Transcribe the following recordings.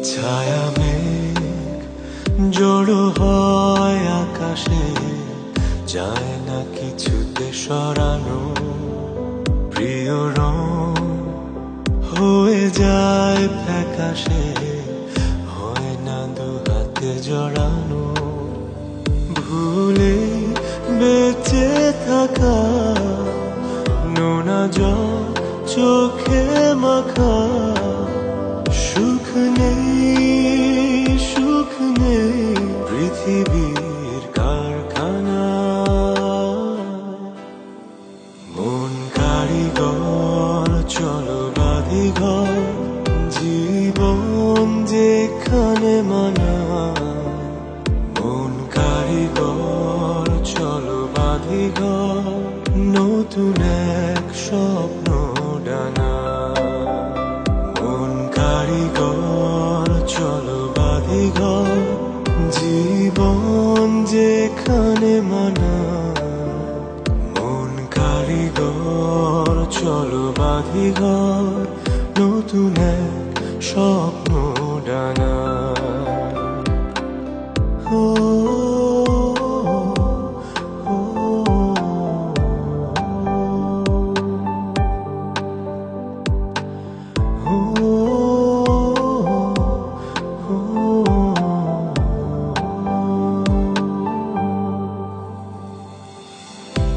ছায়া মেঘ জড়ো হয় আকাশে, যায় না কিছুতে সরানো। প্রিয় রং হয়ে যায় ফ্যাকাশে, হয় না দু হাতে জড়ানো। ভুলে বেঁচে থাকা নোনা জল চোখে মাখা, সুখ নেই সুখ নেই পৃথিবীর কারখানা। মন কারিগর চলো বাঁধি ঘর, জীবন যেখানে মানা। মন কারিগর চলো বাঁধি ঘর, নতুন এক স্বপ্ন ডানা। মন কারিগর চলো বাঁধি ঘর, জীবন যেখানে মানা। মন কারিগর চলো বাঁধি ঘর, নতুন এক স্বপ্ন ডানা।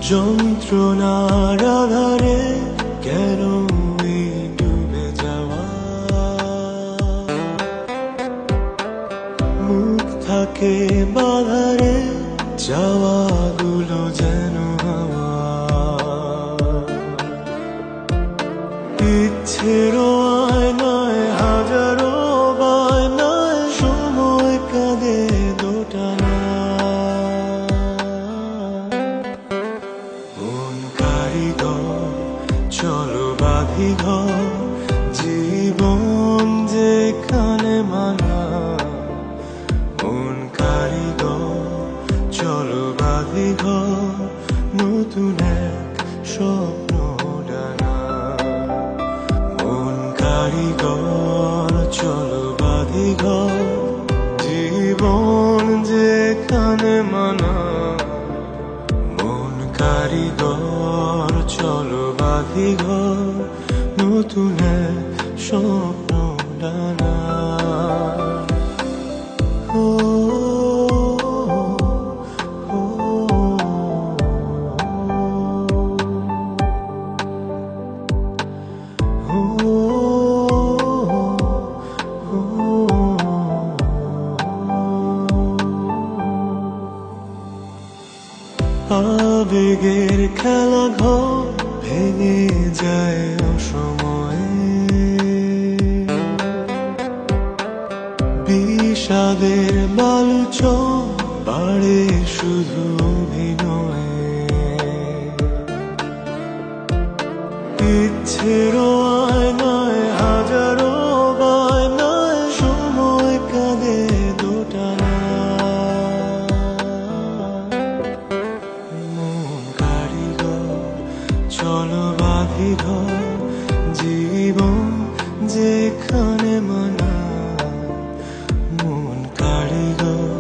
যন্ত্রণার আধারে কেন ডুবে যাওয়া, মুখ থাকে বাধারে যাওয়াগুলো যেন হাওয়া। ইচ্ছের আয়নায় হাজারো বায়নায় সময় কাঁদে দোটানা। চলো বাঁধি ঘর, জীবন যেখানে মানা। মন কারিগর চলো বাঁধি ঘর, নতুন এক স্বপ্ন ডানা। মন কারিগর চলো বাঁধি ঘর, জীবন যেখানে মানা। মন কারিগর চলো বাঁধি ঘর, নতুন এক স্বপ্ন ডানা। আবেগের খেলা ঘর ভেঙে যায় অসময়ে, বিষাদের বালুচ বাড়ে শুধু অভিনয়ে। ইচ্ছের আয়নায় হাজারো বায়নায় সময় কাঁদে দোটানা। চলো বাঁধি ঘর, জীবন যেখানে মানা। মন কারিগর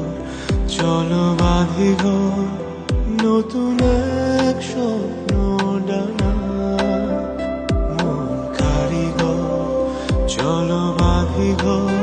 চলো বাঁধি ঘর, নতুন এক স্বপ্ন ডানা। মন কারিগর চলো বাঁধি ঘর,